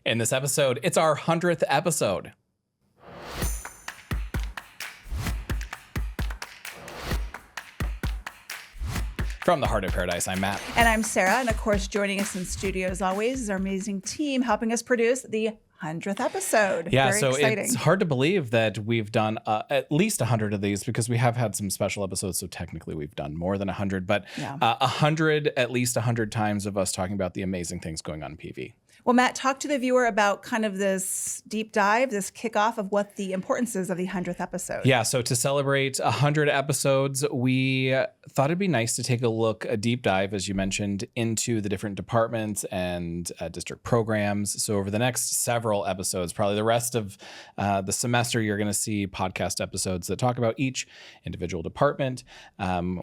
In this episode, it's our 100th episode. From the Heart of Paradise, I'm Matt. And I'm Sarah. And of course, joining us in studio as always is our amazing team helping us produce the 100th episode. Yeah, Very so exciting. It's hard to believe that we've done at least 100 of these because we have had some special episodes. So technically we've done more than 100, but 100, at least 100 times of us talking about the amazing things going on in PV. Well, Matt, talk to the viewer about kind of this deep dive, this kickoff of what the importance is of the 100th episode. Yeah, so to celebrate 100 episodes, we thought it'd be nice to take a deep dive, as you mentioned, into the different departments and district programs. So over the next several episodes, probably the rest of the semester, you're going to see podcast episodes that talk about each individual department.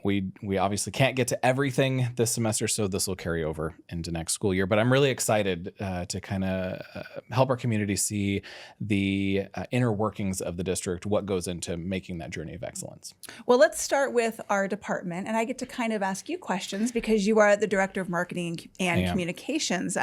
We obviously can't get to everything this semester, so this will carry over into next school year. But I'm really excited to kind of help our community see the inner workings of the district, what goes into making that journey of excellence. Well, let's start with our department, and I get to kind of ask you questions because you are the Director of Marketing and Communications.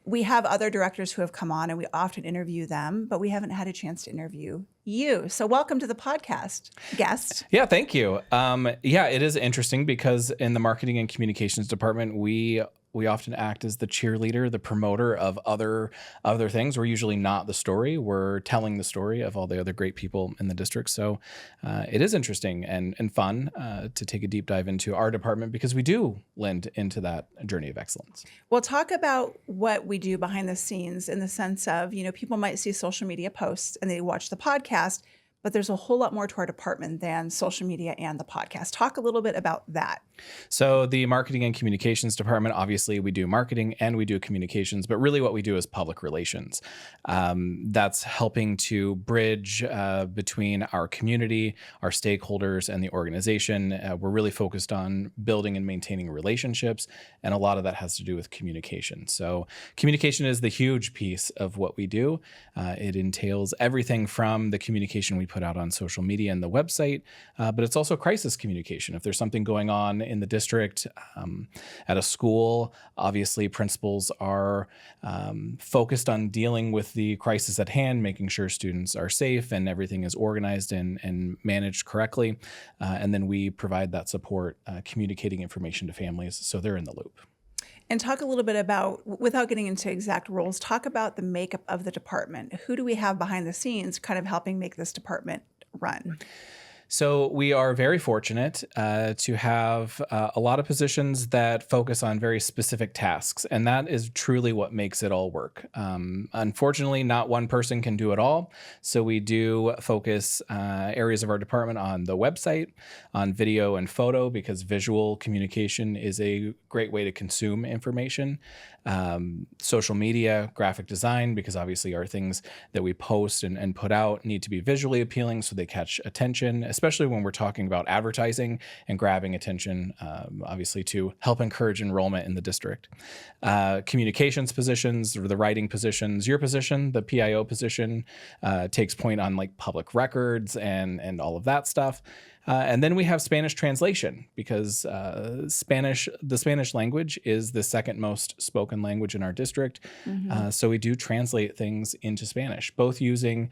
We have other directors who have come on and we often interview them, but we haven't had a chance to interview you. So welcome to the podcast, guest. Yeah, thank you. It is interesting because in the Marketing and Communications department, we often act as the cheerleader, the promoter of other things. We're usually not the story. We're telling the story of all the other great people in the district. So it is interesting and fun to take a deep dive into our department because we do lend into that journey of excellence. Well, talk about what we do behind the scenes in the sense of, people might see social media posts and they watch the podcast, but there's a whole lot more to our department than social media and the podcast. Talk a little bit about that. So the Marketing and Communications department, obviously we do marketing and we do communications, but really what we do is public relations. That's helping to bridge between our community, our stakeholders, and the organization. We're really focused on building and maintaining relationships, and a lot of that has to do with communication. So communication is the huge piece of what we do. It entails everything from the communication we put out on social media and the website, but it's also crisis communication. If there's something going on in the district, at a school, obviously principals are focused on dealing with the crisis at hand, making sure students are safe and everything is organized and managed correctly. And then we provide that support, communicating information to families so they're in the loop. And talk a little bit about, without getting into exact roles, talk about the makeup of the department. Who do we have behind the scenes kind of helping make this department run? So we are very fortunate to have a lot of positions that focus on very specific tasks, and that is truly what makes it all work. Unfortunately, not one person can do it all, so we do focus areas of our department on the website, on video and photo, because visual communication is a great way to consume information. Social media, graphic design, because obviously our things that we post and put out need to be visually appealing so they catch attention, especially when we're talking about advertising and grabbing attention, obviously to help encourage enrollment in the district. Communications positions, or the writing positions, your position, the PIO position, takes point on like public records and all of that stuff. And then we have Spanish translation because the Spanish language is the second most spoken language in our district. Mm-hmm. So we do translate things into Spanish, both using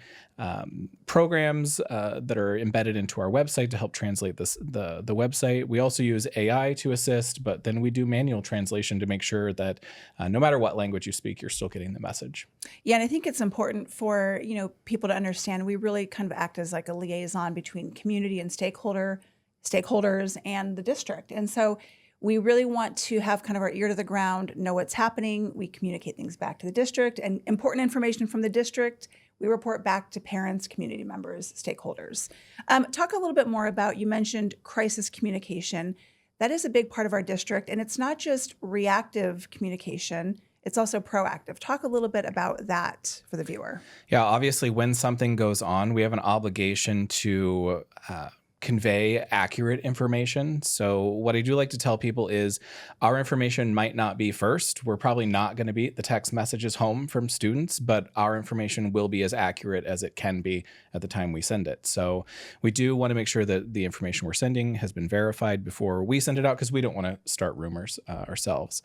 programs that are embedded into our website to help translate the website. We also use AI to assist, but then we do manual translation to make sure that no matter what language you speak, you're still getting the message. Yeah, and I think it's important for people to understand we really kind of act as like a liaison between community and stakeholders and the district. And so we really want to have kind of our ear to the ground, know what's happening. We communicate things back to the district, and important information from the district, we report back to parents, community members, stakeholders. Talk a little bit more about, you mentioned crisis communication. That is a big part of our district, and it's not just reactive communication, it's also proactive. Talk a little bit about that for the viewer. Yeah, obviously when something goes on, we have an obligation to convey accurate information. So what I do like to tell people is our information might not be first. We're probably not going to be the text messages home from students, but our information will be as accurate as it can be at the time we send it. So we do want to make sure that the information we're sending has been verified before we send it out because we don't want to start rumors ourselves.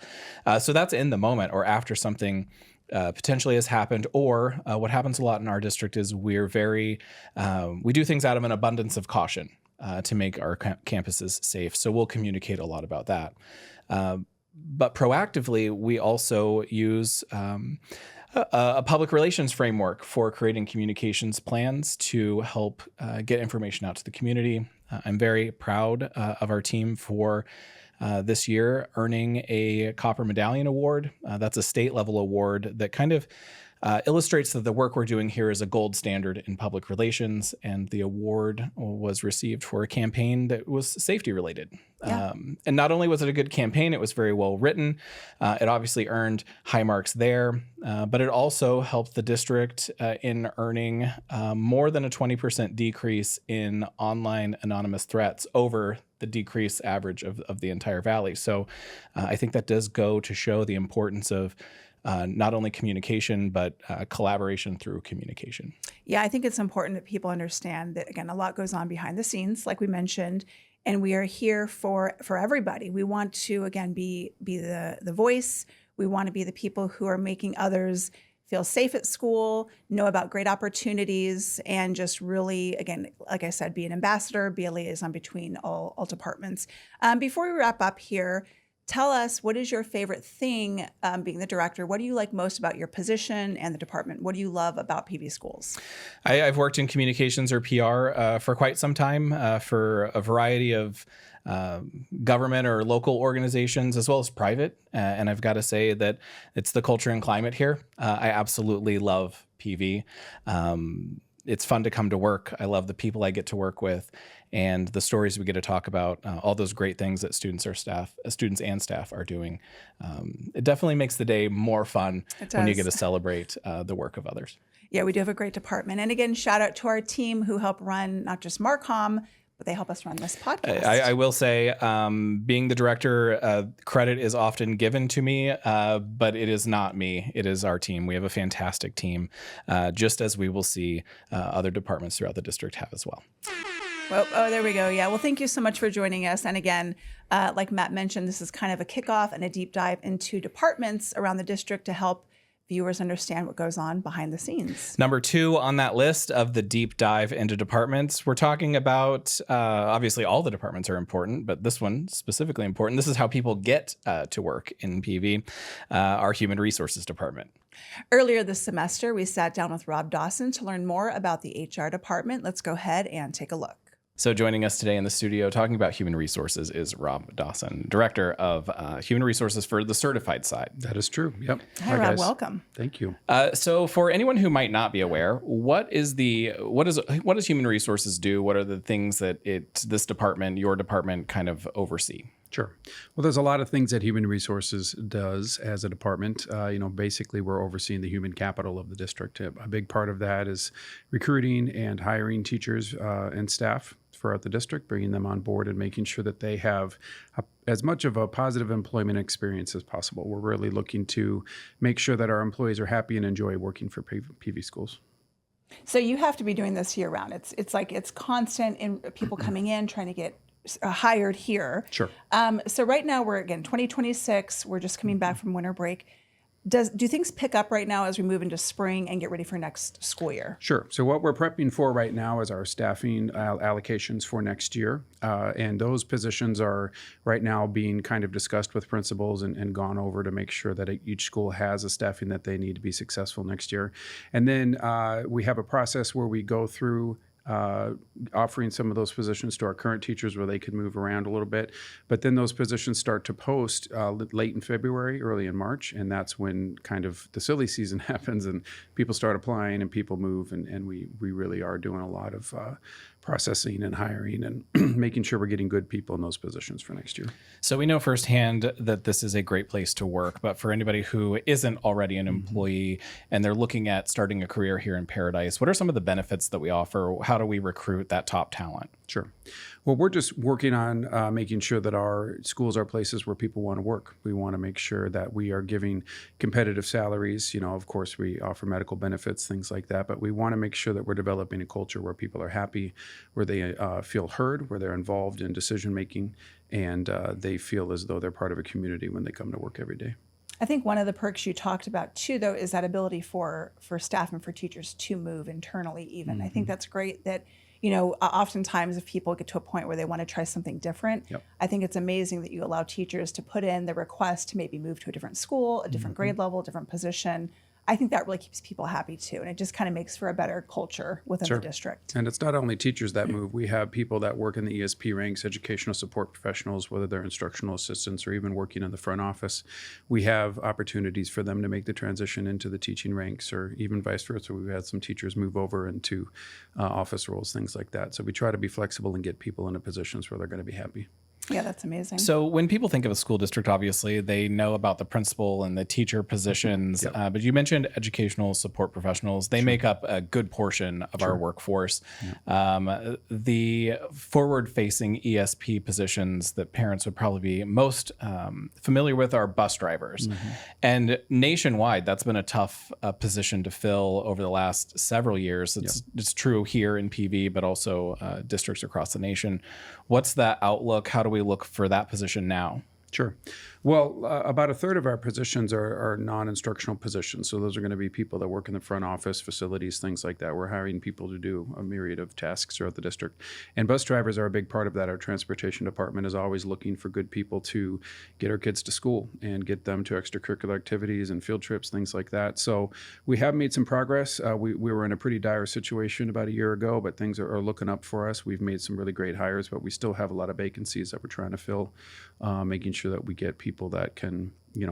So that's in the moment or after something potentially has happened, or what happens a lot in our district is we do things out of an abundance of caution to make our campuses safe. So we'll communicate a lot about that. But proactively, we also use a public relations framework for creating communications plans to help get information out to the community. I'm very proud of our team for this year earning a Copper Medallion Award. That's a state level award that kind of illustrates that the work we're doing here is a gold standard in public relations, and the award was received for a campaign that was safety related. Yeah. And not only was it a good campaign, it was very well written. It obviously earned high marks there, but it also helped the district in earning more than a 20% decrease in online anonymous threats over the decrease average of the entire valley. So I think that does go to show the importance of not only communication, but collaboration through communication. Yeah, I think it's important that people understand that, again, a lot goes on behind the scenes, like we mentioned, and we are here for everybody. We want to, again, be the voice. We want to be the people who are making others feel safe at school, know about great opportunities, and just really, again, like I said, be an ambassador, be a liaison between all departments. Before we wrap up here, tell us, what is your favorite thing being the director? What do you like most about your position and the department? What do you love about PVSchools? I've worked in communications or PR for quite some time for a variety of government or local organizations as well as private. And I've got to say that it's the culture and climate here. I absolutely love PV. It's fun to come to work. I love the people I get to work with and the stories we get to talk about, all those great things that students and staff are doing. It definitely makes the day more fun when you get to celebrate the work of others. Yeah, we do have a great department. And again, shout out to our team who help run not just Marcom, but they help us run this podcast. I will say, being the director, credit is often given to me, but it is not me. It is our team. We have a fantastic team, just as we will see other departments throughout the district have as well. Well, oh, there we go. Yeah. Well, thank you so much for joining us. And again, like Matt mentioned, this is kind of a kickoff and a deep dive into departments around the district to help viewers understand what goes on behind the scenes. Number 2 on that list of the deep dive into departments, we're talking about, obviously all the departments are important, but this one specifically important. This is how people get to work in PV, our human resources department. Earlier this semester, we sat down with Rob Dawson to learn more about the HR department. Let's go ahead and take a look. So joining us today in the studio talking about human resources is Rob Dawson, Director of Human Resources for the certified side. That is true. Yep. Hi, Rob. Welcome. Thank you. So for anyone who might not be aware, what does human resources do? What are the things that this department, your department, kind of oversee? Sure. Well, there's a lot of things that Human Resources does as a department. Basically, we're overseeing the human capital of the district. A big part of that is recruiting and hiring teachers and staff throughout the district, bringing them on board and making sure that they have as much of a positive employment experience as possible. We're really looking to make sure that our employees are happy and enjoy working for PVSchools. So you have to be doing this year round. It's constant in people coming in, trying to get hired here. Sure. So right now we're, again, 2026. We're just coming back from winter break. Do things pick up right now as we move into spring and get ready for next school year? Sure. So what we're prepping for right now is our staffing allocations for next year. And those positions are right now being kind of discussed with principals and gone over to make sure that each school has a staffing that they need to be successful next year. And then we have a process where we go through offering some of those positions to our current teachers where they could move around a little bit. But then those positions start to post late in February, early in March, and that's when kind of the silly season happens and people start applying and people move, and we really are doing a lot of processing and hiring and making sure we're getting good people in those positions for next year. So we know firsthand that this is a great place to work, but for anybody who isn't already an employee and they're looking at starting a career here in Paradise, what are some of the benefits that we offer? How do we recruit that top talent? Sure. Well, we're just working on making sure that our schools are places where people want to work. We want to make sure that we are giving competitive salaries. Of course, we offer medical benefits, things like that, but we want to make sure that we're developing a culture where people are happy, where they feel heard, where they're involved in decision making, and they feel as though they're part of a community when they come to work every day. I think one of the perks you talked about too, though, is that ability for staff and for teachers to move internally. Even I think that's great. That oftentimes if people get to a point where they want to try something different, Yep. I think it's amazing that you allow teachers to put in the request to maybe move to a different school, a different grade level, a different position. I think that really keeps people happy too, and it just kind of makes for a better culture within the district. And it's not only teachers that move. We have people that work in the ESP ranks, educational support professionals, whether they're instructional assistants or even working in the front office. We have opportunities for them to make the transition into the teaching ranks, or even vice versa. We've had some teachers move over into office roles, things like that. So we try to be flexible and get people into positions where they're going to be happy. Yeah, that's amazing. So when people think of a school district, obviously they know about the principal and the teacher positions, but you mentioned educational support professionals. They make up a good portion of our workforce. The forward-facing ESP positions that parents would probably be most familiar with are bus drivers. And nationwide, that's been a tough position to fill over the last several years. It's true here in PV, but also districts across the nation. What's that outlook? How do we look for that position now? Sure. Well, about a third of our positions are non-instructional positions. So those are going to be people that work in the front office, facilities, things like that. We're hiring people to do a myriad of tasks throughout the district. And bus drivers are a big part of that. Our transportation department is always looking for good people to get our kids to school and get them to extracurricular activities and field trips, things like that. So we have made some progress. We were in a pretty dire situation about a year ago, but things are looking up for us. We've made some really great hires, but we still have a lot of vacancies that we're trying to fill, making sure that we get people that can,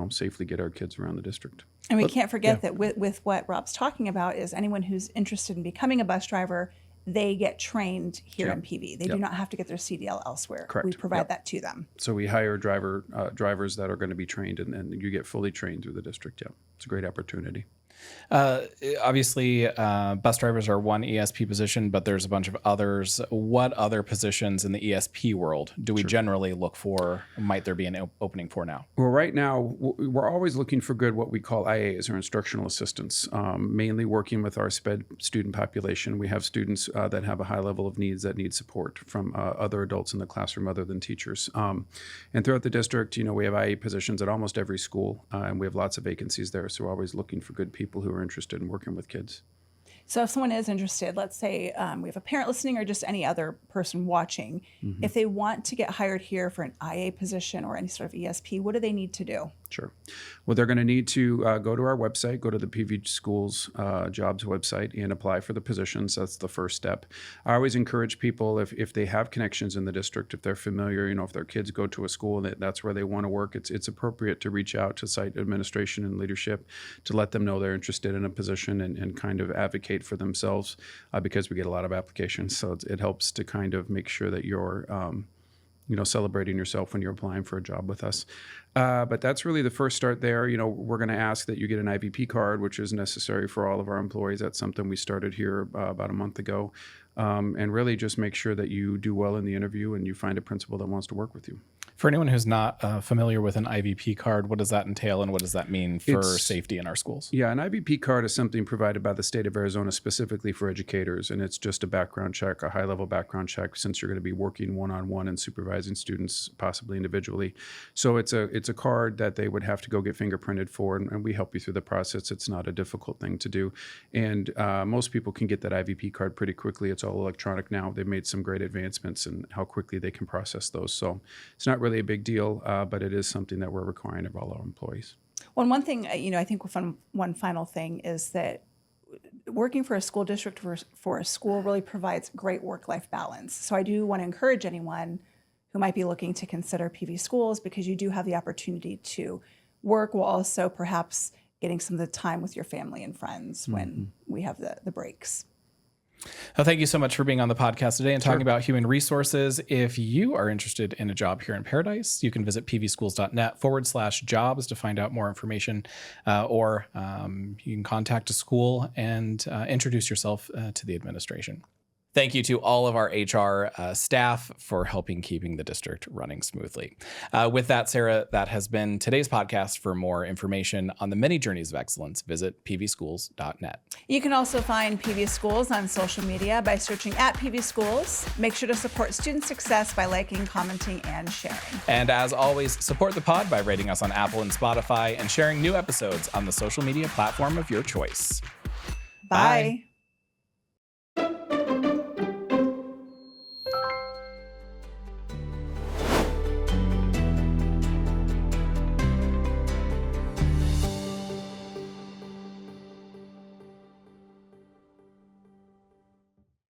safely get our kids around the district. And we can't forget that with what Rob's talking about is anyone who's interested in becoming a bus driver, they get trained here in PV. They do not have to get their CDL elsewhere. Correct. We provide that to them. So we hire drivers that are going to be trained, and you get fully trained through the district. Yeah, it's a great opportunity. Obviously, bus drivers are one ESP position, but there's a bunch of others. What other positions in the ESP world do we generally look for? Might there be an opening for now? Well, right now, we're always looking for good, what we call IAs, or instructional assistants, mainly working with our SPED student population. We have students that have a high level of needs that need support from other adults in the classroom other than teachers. And throughout the district, we have IA positions at almost every school, and we have lots of vacancies there. So we're always looking for good people who are interested in working with kids. So if someone is interested, let's say we have a parent listening or just any other person watching, if they want to get hired here for an IA position or any sort of ESP, what do they need to do? Sure. Well, they're going to need to go to our website, go to the PVSchools jobs website, and apply for the positions. That's the first step. I always encourage people, if they have connections in the district, if they're familiar, if their kids go to a school and that's where they want to work, it's appropriate to reach out to site administration and leadership to let them know they're interested in a position and kind of advocate for themselves, because we get a lot of applications. So it helps to kind of make sure that you're celebrating yourself when you're applying for a job with us. But that's really the first start there. We're going to ask that you get an IVP card, which is necessary for all of our employees. That's something we started here about a month ago. And really just make sure that you do well in the interview and you find a principal that wants to work with you. For anyone who's not familiar with an IVP card, what does that entail and what does that mean for safety in our schools? Yeah, an IVP card is something provided by the state of Arizona specifically for educators, and it's just a background check, a high-level background check, since you're going to be working one-on-one and supervising students, possibly individually. So it's a card that they would have to go get fingerprinted for, and we help you through the process. It's not a difficult thing to do, and most people can get that IVP card pretty quickly. It's all electronic now. They've made some great advancements in how quickly they can process those. So it's not really a big deal, but it is something that we're requiring of all our employees. Well, and one thing, I think one final thing is that working for a school district for a school really provides great work-life balance. So I do want to encourage anyone who might be looking to consider PV schools, because you do have the opportunity to work while also perhaps getting some of the time with your family and friends when we have the breaks. Well, thank you so much for being on the podcast today and talking about human resources. If you are interested in a job here in Paradise, you can visit pvschools.net/jobs to find out more information, or you can contact a school and introduce yourself to the administration. Thank you to all of our HR staff for helping keeping the district running smoothly. With that, Sarah, that has been today's podcast. For more information on the many journeys of excellence, visit pvschools.net. You can also find PV Schools on social media by searching at PV Schools. Make sure to support student success by liking, commenting, and sharing. And as always, support the pod by rating us on Apple and Spotify and sharing new episodes on the social media platform of your choice. Bye.